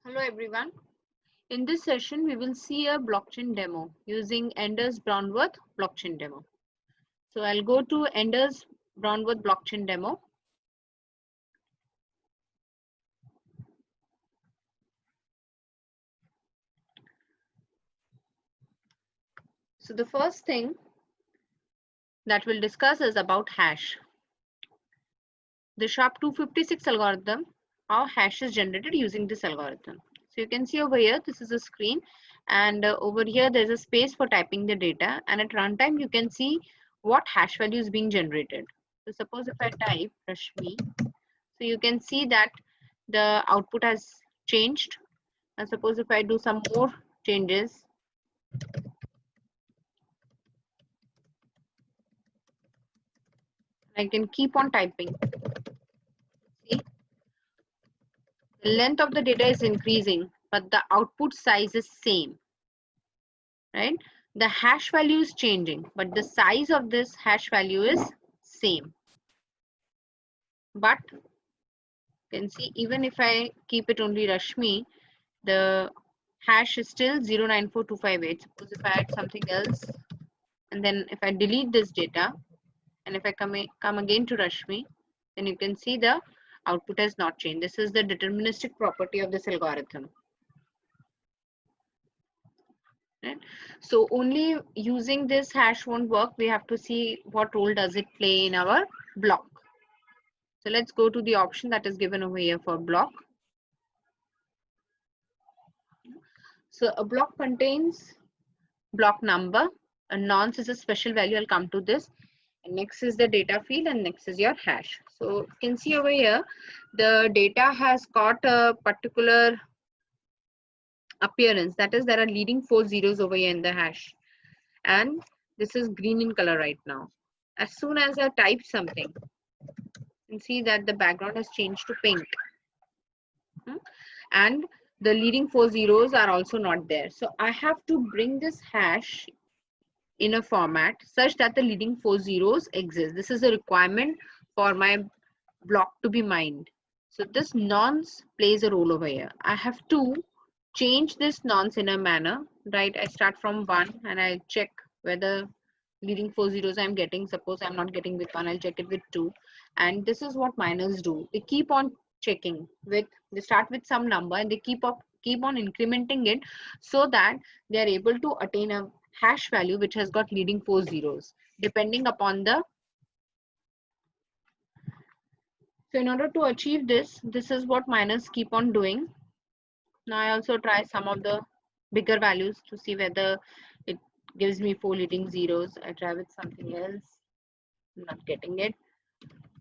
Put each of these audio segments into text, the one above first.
Hello everyone. In this session, we will see a blockchain demo using Enders Brownworth blockchain demo. So I'll go to Enders Brownworth blockchain demo. So the first thing that we'll discuss is about hash. The SHA-256 algorithm, how hash is generated using this algorithm. So you can see over here, this is a screen, and over here there's a space for typing the data, and at runtime you can see what hash value is being generated. So suppose if I type Rashmi, so you can see that the output has changed. And suppose if I do some more changes, I can keep on typing. See, the length of the data is increasing, but the output size is same, right? The hash value is changing, but the size of this hash value is same. But you can see, even if I keep it only Rashmi, the hash is still 094258. Suppose if I add something else, and then if I delete this data, and if I come again to Rashmi, then you can see the output has not changed. This is the deterministic property of this algorithm. Right? So only using this hash won't work. We have to see what role does it play in our block. So let's go to the option that is given over here for block. So a block contains block number. A nonce is a special value. I'll come to this. And next is the data field, and next is your hash. So you can see over here, the data has got a particular appearance. That is, there are leading 4 zeros over here in the hash. And this is green in color right now. As soon as I type something, you can see that the background has changed to pink. And the leading 4 zeros are also not there. So I have to bring this hash in a format such that the leading 4 zeros exist. This is a requirement for my block to be mined. So this nonce plays a role over here. I have to change this nonce in a manner, right? I start from 1 and I check whether leading 4 zeros I'm getting. Suppose I'm not getting with 1, I'll check it with 2. And this is what miners do. They keep on checking with, they start with some number and they keep on incrementing it so that they are able to attain a hash value which has got leading 4 zeros depending upon the. So in order to achieve this, this is what miners keep on doing. Now I also try some of the bigger values to see whether it gives me 4 leading zeros. I try with something else, not getting it.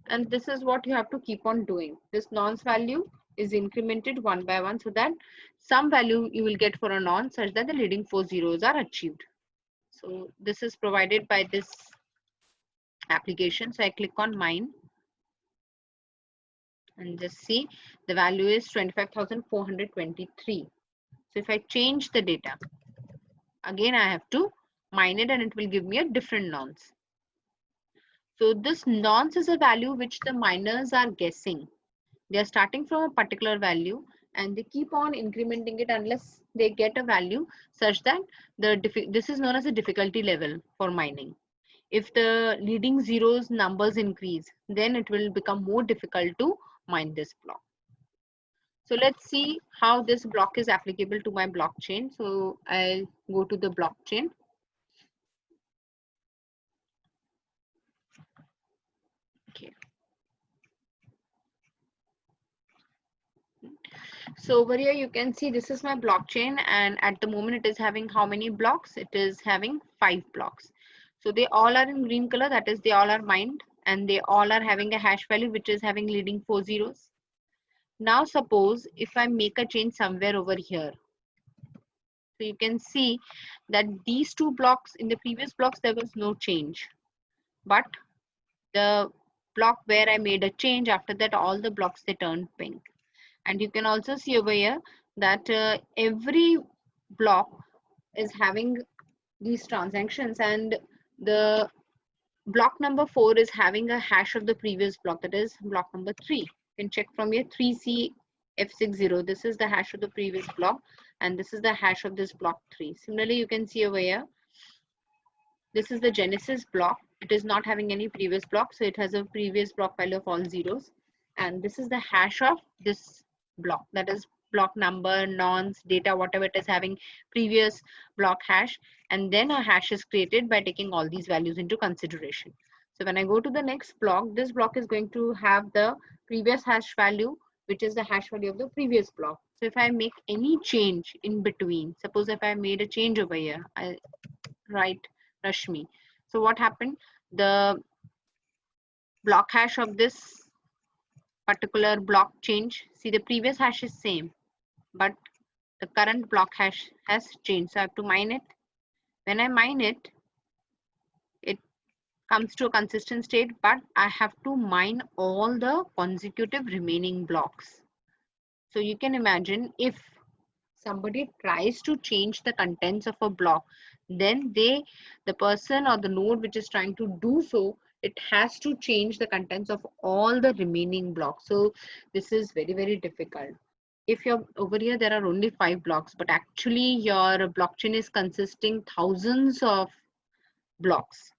And this is what you have to keep on doing. This nonce value is incremented one by one so that some value you will get for a nonce such that the leading 4 zeros are achieved. So this is provided by this application. So I click on mine and just see the value is 25,423. So if I change the data, again I have to mine it and it will give me a different nonce. So this nonce is a value which the miners are guessing. They are starting from a particular value and they keep on incrementing it unless they get a value such that this is known as a difficulty level for mining. If the leading zeros numbers increase, then it will become more difficult to mine this block. So let's see how this block is applicable to my blockchain. So I'll go to the blockchain. Okay. So over here you can see this is my blockchain, and at the moment it is having how many blocks? It is having 5 blocks. So they all are in green color, that is they all are mined, and they all are having a hash value which is having leading 4 zeros. Now suppose if I make a change somewhere over here. So you can see that these 2 blocks, in the previous blocks there was no change, but the block where I made a change, after that all the blocks they turned pink. And you can also see over here that every block is having these transactions, and the block number 4 is having a hash of the previous block, that is block number 3. You can check from here 3C F60. This is the hash of the previous block, and this is the hash of this block 3. Similarly, you can see over here, this is the genesis block. It is not having any previous block, so it has a previous block value of all zeros. And this is the hash of this block, that is block number, nonce, data, whatever it is having previous block hash. And then a hash is created by taking all these values into consideration. So when I go to the next block, this block is going to have the previous hash value, which is the hash value of the previous block. So if I make any change in between, suppose if I made a change over here, I write Rashmi. So what happened? The block hash of this particular block change. See, the previous hash is same, but the current block hash has changed. So I have to mine it. When I mine it, it comes to a consistent state, but I have to mine all the consecutive remaining blocks. So you can imagine if somebody tries to change the contents of a block, then the person or the node which is trying to do so, it has to change the contents of all the remaining blocks. So this is very, very difficult. If you're over here, there are only 5 blocks, but actually your blockchain is consisting thousands of blocks.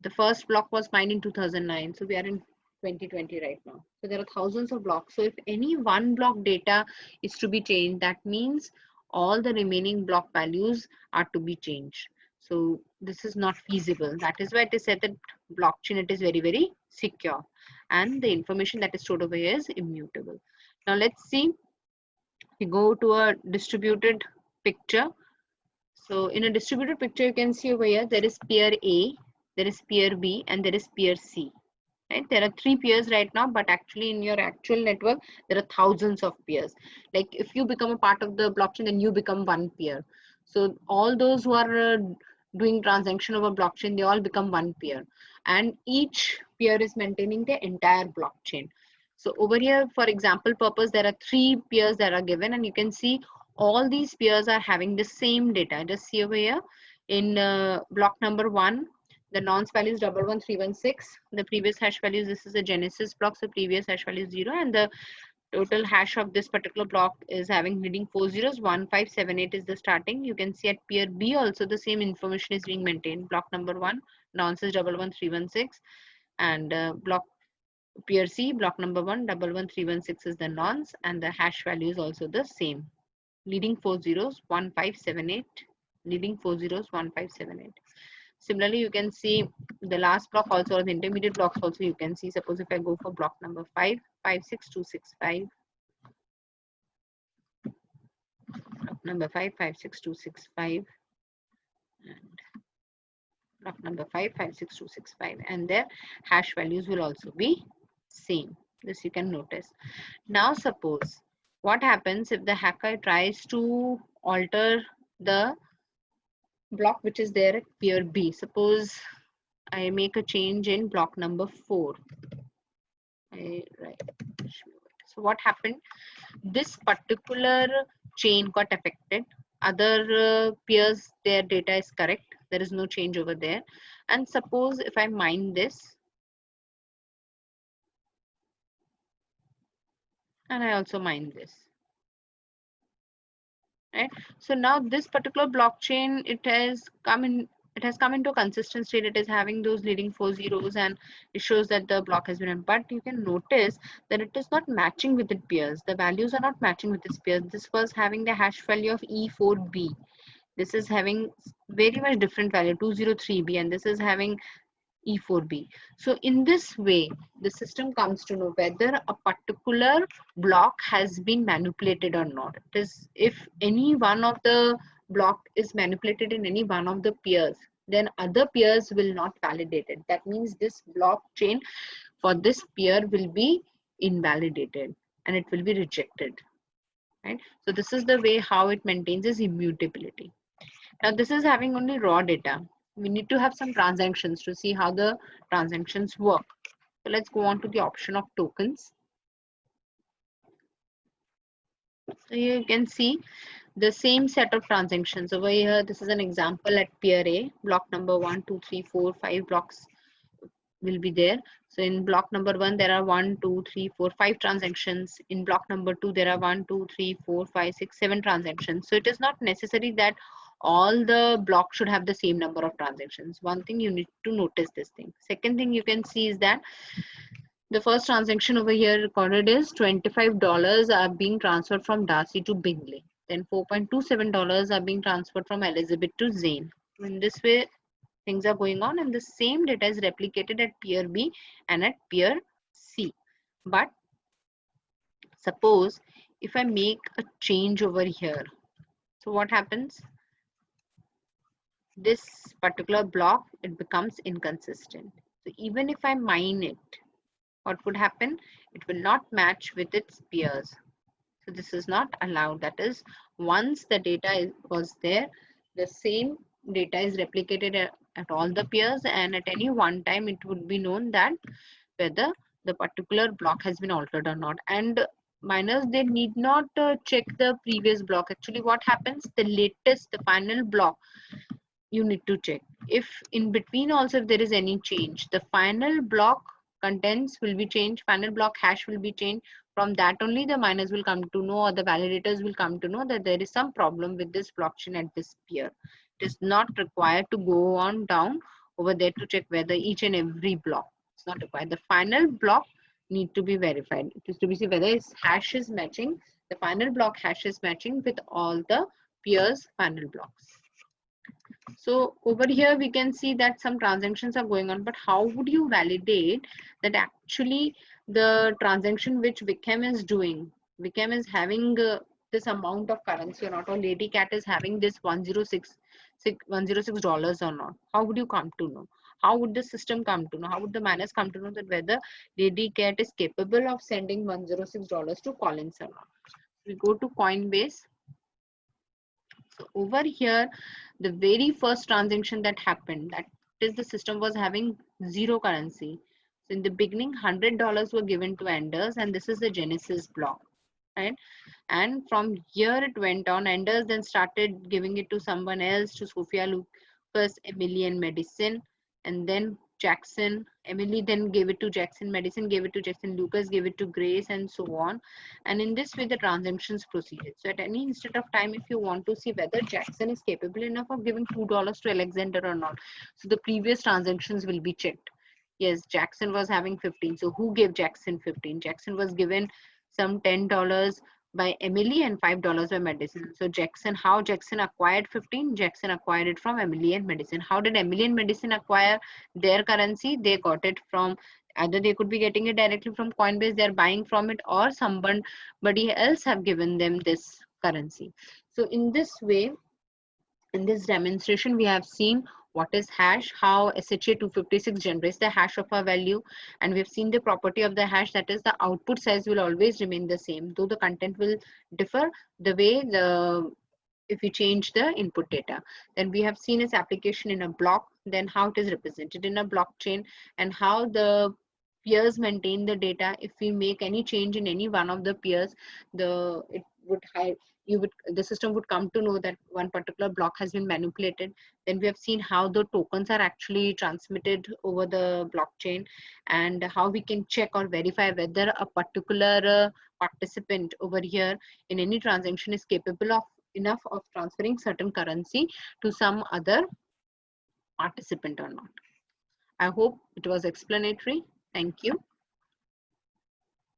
The first block was mined in 2009, so we are in 2020 right now. So there are thousands of blocks. So if any one block data is to be changed, that means all the remaining block values are to be changed. So this is not feasible. That is why it is said that blockchain, it is very, very secure, and the information that is stored over here is immutable. Now let's see, we go to a distributed picture. So in a distributed picture, you can see over here, there is peer A, there is peer B, and there is peer C. Right? There are 3 peers right now, but actually in your actual network, there are thousands of peers. Like if you become a part of the blockchain, then you become one peer. So all those who are doing transaction over blockchain, they all become one peer. And each peer is maintaining the entire blockchain. So over here, for example purpose, there are 3 peers that are given, and you can see all these peers are having the same data. Just see over here in block number 1, the nonce value is 11316. The previous hash values, this is a genesis block, so previous hash value is 0, and the total hash of this particular block is having leading 4 zeros. 1578 is the starting. You can see at peer B also the same information is being maintained. Block number 1, nonce is 11316, and block peer C, block number 1, 11316 is the nonce, and the hash value is also the same. Leading 4 zeros, 1578. Leading 4 zeros, 1578. Similarly, you can see the last block also, or the intermediate blocks also you can see. Suppose if I go for block number 5, 56265. Block number 5, 56265. And block number 5, 56265. And their hash values will also be same. This you can notice. Now suppose what happens if the hacker tries to alter the block which is there at peer B. Suppose I make a change in block number 4. So what happened? This particular chain got affected. Other peers, their data is correct. There is no change over there. And suppose if I mine this, and I also mine this. Right? So now this particular blockchain, it has come into a consistent state. It is having those leading 4 zeros, and it shows that the block has been, but you can notice that it is not matching with its peers. The values are not matching with its peers. This was having the hash value of E4B. This is having very much different value, 203B, and this is having E4B. So in this way, the system comes to know whether a particular block has been manipulated or not. It is, if any one of the block is manipulated in any one of the peers, then other peers will not validate it. That means this blockchain for this peer will be invalidated and it will be rejected. Right? So this is the way how it maintains its immutability. Now this is having only raw data. We need to have some transactions to see how the transactions work. So let's go on to the option of tokens. So you can see the same set of transactions over here. This is an example at peer A, block number 1, 2, 3, 4, 5 blocks. will be there. So in block number 1, there are 1, 2, 3, 4, 5 transactions. In block number 2, there are 1, 2, 3, 4, 5, 6, 7 transactions. So it is not necessary that all the blocks should have the same number of transactions. One thing you need to notice this thing. Second thing you can see is that the first transaction over here recorded is $25 are being transferred from Darcy to Bingley. Then $4.27 are being transferred from Elizabeth to Zane. In this way, things are going on, and the same data is replicated at peer B and at peer C. But suppose if I make a change over here, so what happens? This particular block, it becomes inconsistent. So even if I mine it, what would happen? It will not match with its peers. So this is not allowed. That is, once the data was there, the same data is replicated at all the peers, and at any one time it would be known that whether the particular block has been altered or not. And miners, they need not check the previous block. Actually, what happens? The latest, the final block, you need to check. If in between also if there is any change, the final block contents will be changed, final block hash will be changed. From that only the miners will come to know, or the validators will come to know, that there is some problem with this blockchain at this peer. It is not required to go on down over there to check whether each and every block. It's not required. The final block need to be verified. It is to be seen whether its hash is matching, the final block hash is matching with all the peers final blocks. So over here we can see that some transactions are going on, but how would you validate that actually the transaction which Wickham is doing, Wickham is having this amount of currency or not, or Lady Cat is having this $106 or not? How would you come to know? How would the system come to know? How would the miners come to know that whether Lady Cat is capable of sending $106 to Collins or not? We go to Coinbase. So over here, the very first transaction that happened, that is the system was having zero currency. So in the beginning, $100 were given to Enders, and this is the Genesis block, right? And from here it went on. Enders then started giving it to someone else, to Sophia Lucas, Emily, and Madison, and then Jackson. Emily then gave it to Jackson, Madison gave it to Jackson, Lucas gave it to Grace, and so on. And in this way, the transactions proceeded. So at any instant of time, if you want to see whether Jackson is capable enough of giving $2 to Alexander or not, so the previous transactions will be checked. Yes, Jackson was having 15. So who gave Jackson 15? Jackson was given some $10 by Emily and $5 by Madison. So how Jackson acquired 15? Jackson acquired it from Emily and Madison. How did Emily and Madison acquire their currency? They got it from, either they could be getting it directly from Coinbase, they're buying from it, or somebody else have given them this currency. So in this way, in this demonstration, we have seen what is hash, how SHA-256 generates the hash of a value, and we've seen the property of the hash, that is the output size will always remain the same, though the content will differ the way if we change the input data. Then we have seen its application in a block, then how it is represented in a blockchain, and how the peers maintain the data. If we make any change in any one of the peers, the system would come to know that one particular block has been manipulated. Then we have seen how the tokens are actually transmitted over the blockchain, and how we can check or verify whether a particular participant over here in any transaction is capable of enough of transferring certain currency to some other participant or not. I hope it was explanatory. Thank you.